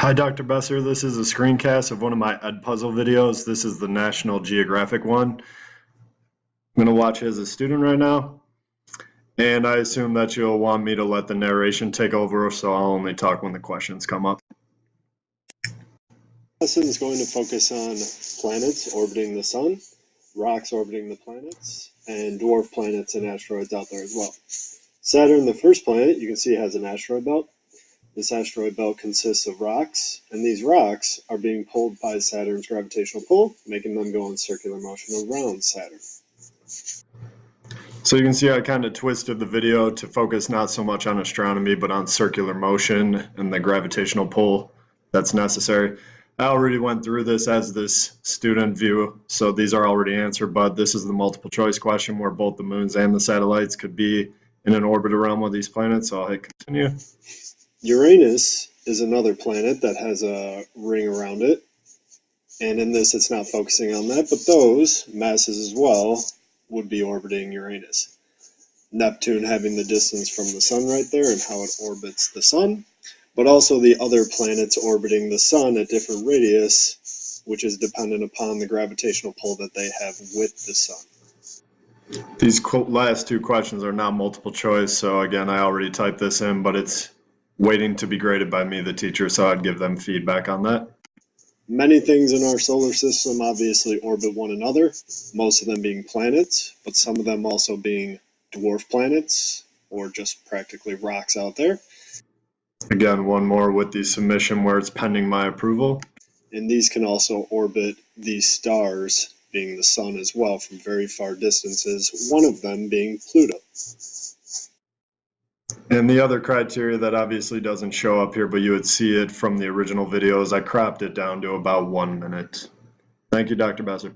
Hi, Dr. Besser. This is a screencast of one of my EDpuzzle videos. This is the National Geographic one. I'm going to watch it as a student right now, and I assume that you'll want me to let the narration take over, so I'll only talk when the questions come up. This lesson is going to focus on planets orbiting the sun, rocks orbiting the planets, and dwarf planets and asteroids out there as well. Saturn, the first planet, you can see has an asteroid belt. This asteroid belt consists of rocks, and these rocks are being pulled by Saturn's gravitational pull, making them go in circular motion around Saturn. So you can see I kind of twisted the video to focus not so much on astronomy, but on circular motion and the gravitational pull that's necessary. I already went through this as this student view, so these are already answered, but this is the multiple choice question where both the moons and the satellites could be in an orbit around one of these planets, so I'll hit continue. Uranus is another planet that has a ring around it, and in this it's not focusing on that, but those masses as well would be orbiting Uranus. Neptune having the distance from the sun right there and how it orbits the sun, but also the other planets orbiting the sun at different radius, which is dependent upon the gravitational pull that they have with the sun. These last two questions are not multiple choice, so again, I already typed this in, but it's waiting to be graded by me, the teacher, so I'd give them feedback on that. Many things in our solar system obviously orbit one another, most of them being planets, but some of them also being dwarf planets or just practically rocks out there. Again, one more with the submission where it's pending my approval. And these can also orbit these stars, being the sun as well, from very far distances, one of them being Pluto. And the other criteria that obviously doesn't show up here, but you would see it from the original videos, I cropped it down to about 1 minute. Thank you, Dr. Besser.